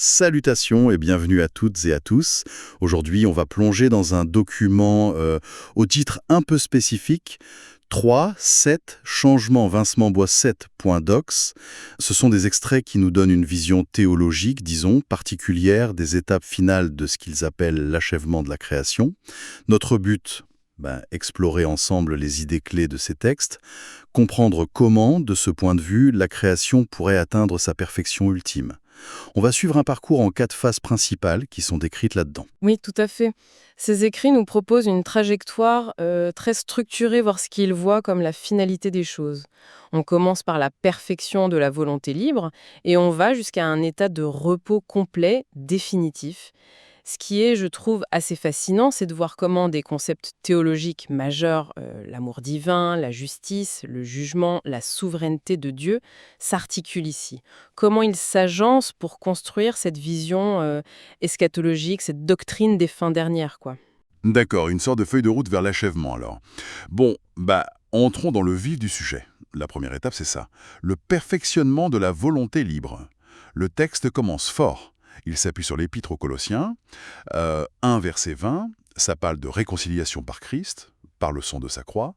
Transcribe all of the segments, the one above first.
Salutations et bienvenue à toutes et à tous. Aujourd'hui, on va plonger dans un document au titre un peu spécifique, 3, 7, changement Vincement-Bois 7.docs. Ce sont des extraits qui nous donnent une vision théologique, disons, particulière des étapes finales de ce qu'ils appellent l'achèvement de la création. Notre but, explorer ensemble les idées clés de ces textes, comprendre comment, de ce point de vue, la création pourrait atteindre sa perfection ultime. On va suivre un parcours en 4 phases principales qui sont décrites là-dedans. Oui, tout à fait. Ces écrits nous proposent une trajectoire très structurée, voir ce qu'ils voient comme la finalité des choses. On commence par la perfection de la volonté libre et on va jusqu'à un état de repos complet, définitif. Ce qui est, je trouve, assez fascinant, c'est de voir comment des concepts théologiques majeurs, l'amour divin, la justice, le jugement, la souveraineté de Dieu, s'articulent ici. Comment ils s'agencent pour construire cette vision eschatologique, cette doctrine des fins dernières, quoi. D'accord, une sorte de feuille de route vers l'achèvement alors. Bon, entrons dans le vif du sujet. La première étape, c'est ça. Le perfectionnement de la volonté libre. Le texte commence fort. Il s'appuie sur l'épître aux Colossiens. 1 verset 20, ça parle de réconciliation par Christ, par le sang de sa croix.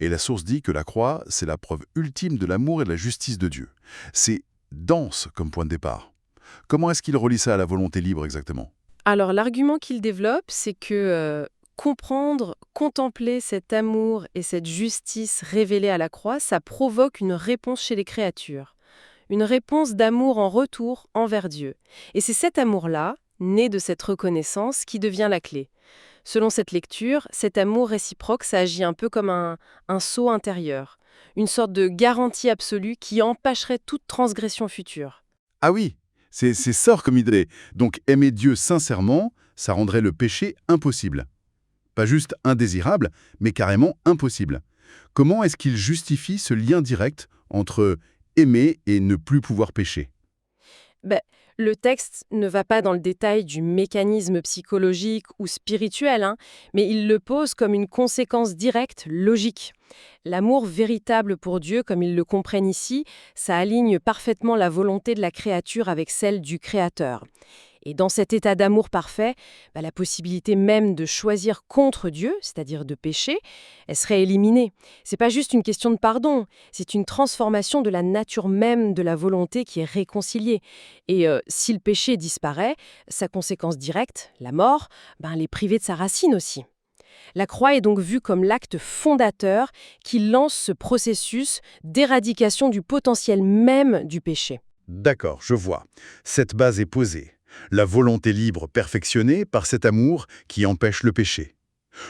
Et la source dit que la croix, c'est la preuve ultime de l'amour et de la justice de Dieu. C'est dense comme point de départ. Comment est-ce qu'il relie ça à la volonté libre exactement? Alors, l'argument qu'il développe, c'est que comprendre, contempler cet amour et cette justice révélée à la croix, ça provoque une réponse chez les créatures. Une réponse d'amour en retour envers Dieu. Et c'est cet amour-là, né de cette reconnaissance, qui devient la clé. Selon cette lecture, cet amour réciproque, ça agit un peu comme un sceau intérieur, une sorte de garantie absolue qui empêcherait toute transgression future. Ah oui, c'est sort comme idée. Donc aimer Dieu sincèrement, ça rendrait le péché impossible. Pas juste indésirable, mais carrément impossible. Comment est-ce qu'il justifie ce lien direct entre aimer et ne plus pouvoir pécher? Ben, le texte ne va pas dans le détail du mécanisme psychologique ou spirituel, hein, mais il le pose comme une conséquence directe, logique. L'amour véritable pour Dieu, comme ils le comprennent ici, ça aligne parfaitement la volonté de la créature avec celle du Créateur. Et dans cet état d'amour parfait, la possibilité même de choisir contre Dieu, c'est-à-dire de pécher, elle serait éliminée. C'est pas juste une question de pardon, c'est une transformation de la nature même de la volonté qui est réconciliée. Et si le péché disparaît, sa conséquence directe, la mort, elle est privée de sa racine aussi. La croix est donc vue comme l'acte fondateur qui lance ce processus d'éradication du potentiel même du péché. D'accord, je vois. Cette base est posée. La volonté libre perfectionnée par cet amour qui empêche le péché.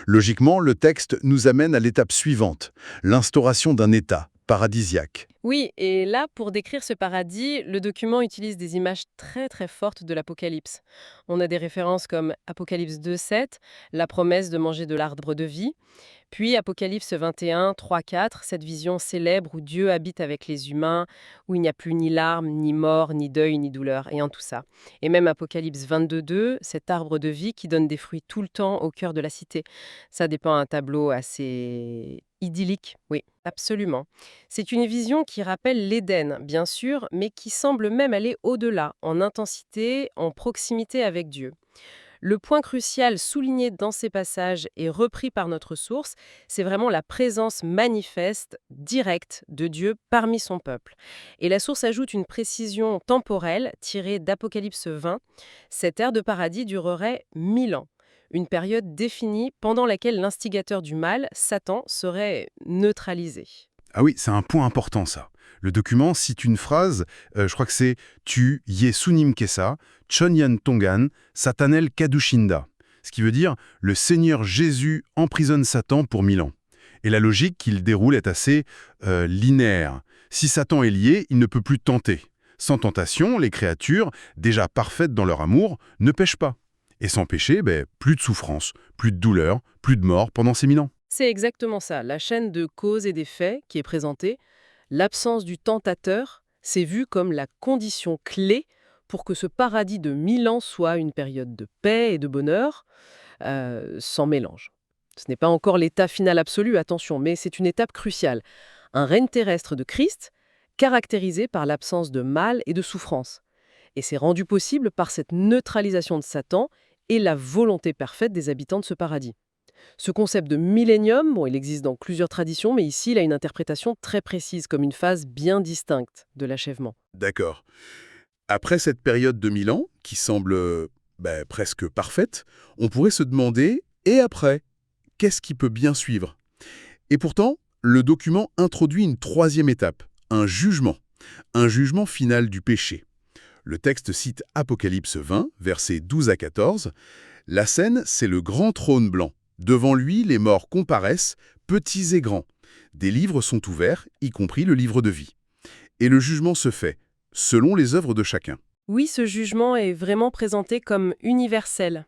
Logiquement, le texte nous amène à l'étape suivante, l'instauration d'un état paradisiaque. Oui, et là, pour décrire ce paradis, le document utilise des images très très fortes de l'Apocalypse. On a des références comme Apocalypse 2,7, la promesse de manger de l'arbre de vie, puis Apocalypse 21, 3, 4, cette vision célèbre où Dieu habite avec les humains, où il n'y a plus ni larmes, ni mort, ni deuil, ni douleur, et en tout ça. Et même Apocalypse 22, 2, cet arbre de vie qui donne des fruits tout le temps au cœur de la cité. Ça dépend un tableau assez idyllique, oui, absolument. C'est une vision qui rappelle l'Éden, bien sûr, mais qui semble même aller au-delà, en intensité, en proximité avec Dieu. Le point crucial souligné dans ces passages et repris par notre source, c'est vraiment la présence manifeste, directe de Dieu parmi son peuple. Et la source ajoute une précision temporelle tirée d'Apocalypse 20. Cette ère de paradis durerait 1000 ans. Une période définie pendant laquelle l'instigateur du mal, Satan, serait neutralisé. Ah oui, c'est un point important ça. Le document cite une phrase, je crois que c'est Tu Yesunim Kesa, Chonyan Tongan, Satanel Kadushinda. Ce qui veut dire le Seigneur Jésus emprisonne Satan pour 1000 ans. Et la logique qu'il déroule est assez linéaire. Si Satan est lié, il ne peut plus tenter. Sans tentation, les créatures, déjà parfaites dans leur amour, ne pêchent pas. Et sans péché, plus de souffrance, plus de douleur, plus de mort pendant ces 1000 ans. C'est exactement ça, la chaîne de cause et d'effet qui est présentée. L'absence du tentateur, c'est vu comme la condition clé pour que ce paradis de 1000 ans soit une période de paix et de bonheur, sans mélange. Ce n'est pas encore l'état final absolu, attention, mais c'est une étape cruciale. Un règne terrestre de Christ, caractérisé par l'absence de mal et de souffrance. Et c'est rendu possible par cette neutralisation de Satan et la volonté parfaite des habitants de ce paradis. Ce concept de millénium, bon, il existe dans plusieurs traditions, mais ici, il a une interprétation très précise, comme une phase bien distincte de l'achèvement. D'accord. Après cette période de 1000 ans, qui semble presque parfaite, on pourrait se demander, et après, qu'est-ce qui peut bien suivre? Et pourtant, le document introduit une troisième étape, un jugement final du péché. Le texte cite Apocalypse 20, versets 12 à 14. La scène, c'est le grand trône blanc. Devant lui, les morts comparaissent, petits et grands. Des livres sont ouverts, y compris le livre de vie. Et le jugement se fait, selon les œuvres de chacun. Oui, ce jugement est vraiment présenté comme universel.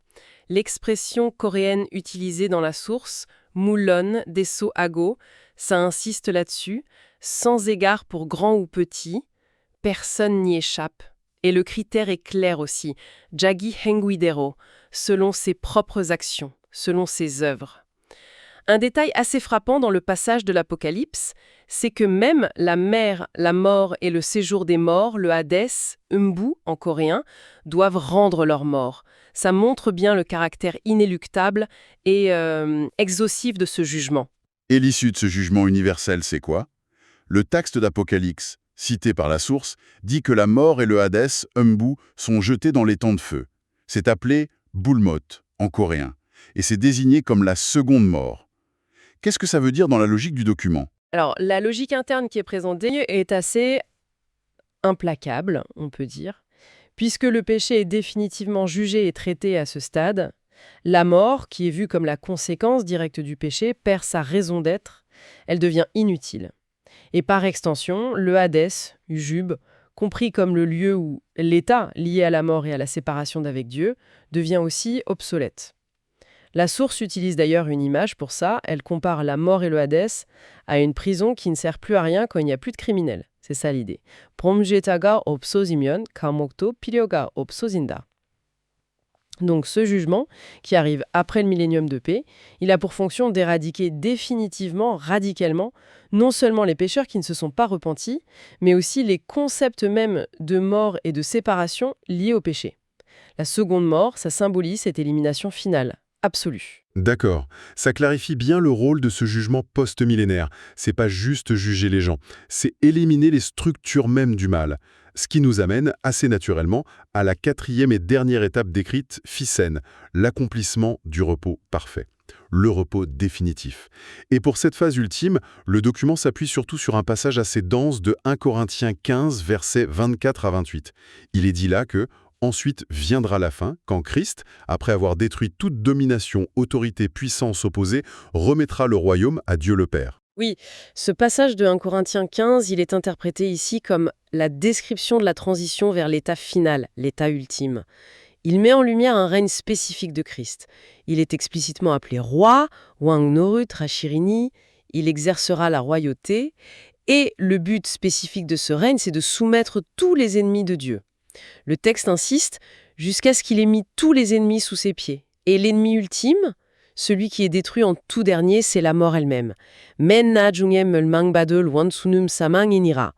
L'expression coréenne utilisée dans la source, Mulon Deso Ago, ça insiste là-dessus, sans égard pour grand ou petit, personne n'y échappe. Et le critère est clair aussi, Jagi Henguidero, selon ses propres actions, selon ses œuvres. Un détail assez frappant dans le passage de l'Apocalypse, c'est que même la mer, la mort et le séjour des morts, le Hadès, Umbu en coréen, doivent rendre leur mort. Ça montre bien le caractère inéluctable et exhaustif de ce jugement. Et l'issue de ce jugement universel, c'est quoi? Le texte d'Apocalypse, cité par la source, dit que la mort et le Hadès, Umbu, sont jetés dans les temps de feu. C'est appelé Bulmot en coréen, et c'est désigné comme la seconde mort. Qu'est-ce que ça veut dire dans la logique du document? Alors, la logique interne qui est présentée est assez implacable, on peut dire. Puisque le péché est définitivement jugé et traité à ce stade, la mort, qui est vue comme la conséquence directe du péché, perd sa raison d'être, elle devient inutile. Et par extension, le Hadès, Ujub, compris comme le lieu où l'état lié à la mort et à la séparation d'avec Dieu, devient aussi obsolète. La source utilise d'ailleurs une image pour ça, elle compare la mort et le Hadès à une prison qui ne sert plus à rien quand il n'y a plus de criminels. C'est ça l'idée. 범죄자가 없어지면 감옥도 필요가 없어진다. Donc ce jugement, qui arrive après le millénium de paix, il a pour fonction d'éradiquer définitivement, radicalement, non seulement les pécheurs qui ne se sont pas repentis, mais aussi les concepts mêmes de mort et de séparation liés au péché. La seconde mort, ça symbolise cette élimination finale, absolue. D'accord. Ça clarifie bien le rôle de ce jugement post-millénaire. C'est pas juste juger les gens, c'est éliminer les structures mêmes du mal. Ce qui nous amène assez naturellement à la quatrième et dernière étape décrite, Phycène, l'accomplissement du repos parfait. Le repos définitif. Et pour cette phase ultime, le document s'appuie surtout sur un passage assez dense de 1 Corinthiens 15, versets 24 à 28. Il est dit là que ensuite viendra la fin, quand Christ, après avoir détruit toute domination, autorité, puissance opposée, remettra le royaume à Dieu le Père. Oui, ce passage de 1 Corinthiens 15, il est interprété ici comme la description de la transition vers l'état final, l'état ultime. Il met en lumière un règne spécifique de Christ. Il est explicitement appelé roi, Wang Norut Rashirini, il exercera la royauté, et le but spécifique de ce règne, c'est de soumettre tous les ennemis de Dieu. Le texte insiste jusqu'à ce qu'il ait mis tous les ennemis sous ses pieds. Et l'ennemi ultime, celui qui est détruit en tout dernier, c'est la mort elle-même. Men na jungem melmangbadol wansunum samang inira.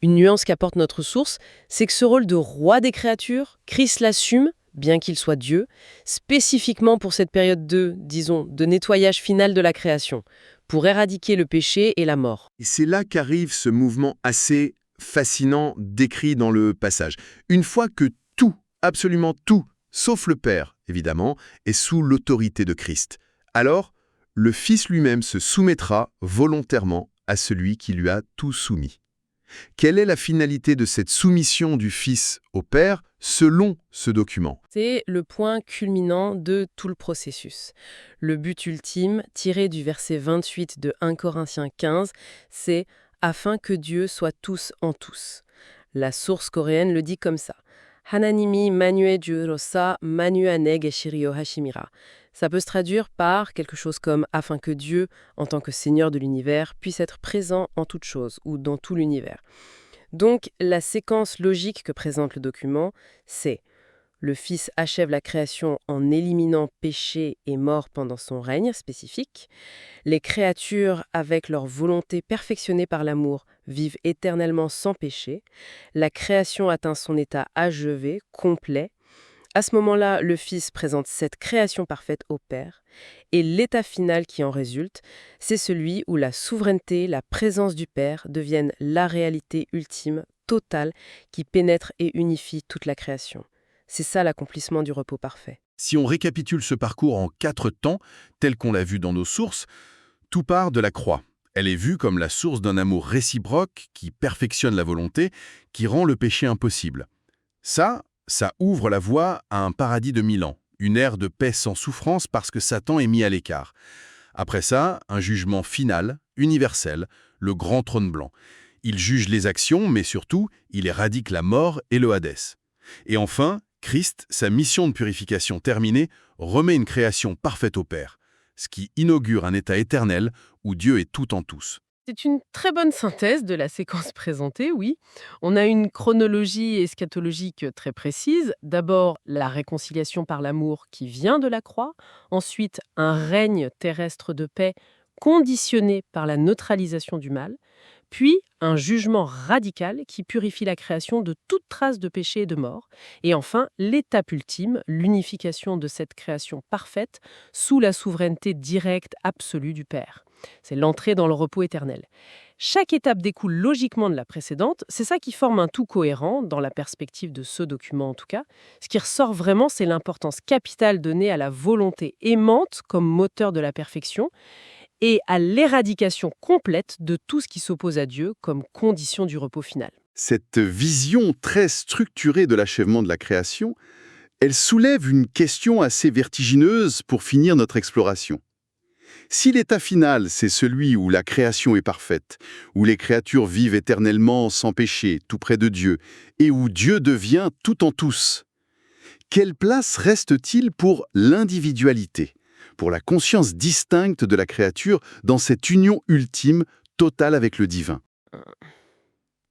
Une nuance qu'apporte notre source, c'est que ce rôle de roi des créatures, Christ l'assume, bien qu'il soit Dieu, spécifiquement pour cette période de nettoyage final de la création, pour éradiquer le péché et la mort. Et c'est là qu'arrive ce mouvement assez fascinant décrit dans le passage. Une fois que tout, absolument tout, sauf le Père, évidemment, est sous l'autorité de Christ, alors le Fils lui-même se soumettra volontairement à celui qui lui a tout soumis. Quelle est la finalité de cette soumission du Fils au Père selon ce document? C'est le point culminant de tout le processus. Le but ultime, tiré du verset 28 de 1 Corinthiens 15, c'est « afin que Dieu soit tous en tous ». La source coréenne le dit comme ça. Hananimi manue jurosa manuane geshirio hashimira. Ça peut se traduire par quelque chose comme « afin que Dieu, en tant que Seigneur de l'univers, puisse être présent en toute chose ou dans tout l'univers ». Donc, la séquence logique que présente le document, c'est le Fils achève la création en éliminant péché et mort pendant son règne spécifique. Les créatures, avec leur volonté perfectionnée par l'amour, vivent éternellement sans péché, la création atteint son état achevé, complet. À ce moment-là, le Fils présente cette création parfaite au Père, et l'état final qui en résulte, c'est celui où la souveraineté, la présence du Père deviennent la réalité ultime, totale, qui pénètre et unifie toute la création. C'est ça l'accomplissement du repos parfait. Si on récapitule ce parcours en 4 temps, tel qu'on l'a vu dans nos sources, tout part de la croix. Elle est vue comme la source d'un amour réciproque qui perfectionne la volonté, qui rend le péché impossible. Ça ouvre la voie à un paradis de 1000 ans, une ère de paix sans souffrance parce que Satan est mis à l'écart. Après ça, un jugement final, universel, le grand trône blanc. Il juge les actions, mais surtout, il éradique la mort et le Hadès. Et enfin, Christ, sa mission de purification terminée, remet une création parfaite au Père, ce qui inaugure un état éternel où Dieu est tout en tous. C'est une très bonne synthèse de la séquence présentée, oui. On a une chronologie eschatologique très précise. D'abord, la réconciliation par l'amour qui vient de la croix. Ensuite, un règne terrestre de paix conditionné par la neutralisation du mal. Puis, un jugement radical qui purifie la création de toute trace de péché et de mort. Et enfin, l'étape ultime, l'unification de cette création parfaite sous la souveraineté directe absolue du Père. C'est l'entrée dans le repos éternel. Chaque étape découle logiquement de la précédente, c'est ça qui forme un tout cohérent, dans la perspective de ce document en tout cas. Ce qui ressort vraiment, c'est l'importance capitale donnée à la volonté aimante comme moteur de la perfection, et à l'éradication complète de tout ce qui s'oppose à Dieu comme condition du repos final. Cette vision très structurée de l'achèvement de la création, elle soulève une question assez vertigineuse pour finir notre exploration. Si l'état final, c'est celui où la création est parfaite, où les créatures vivent éternellement sans péché, tout près de Dieu, et où Dieu devient tout en tous, quelle place reste-t-il pour l'individualité, pour la conscience distincte de la créature dans cette union ultime, totale avec le divin?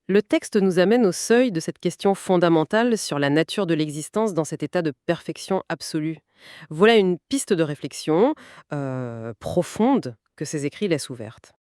Le texte nous amène au seuil de cette question fondamentale sur la nature de l'existence dans cet état de perfection absolue. Voilà une piste de réflexion profonde que ces écrits laissent ouverte.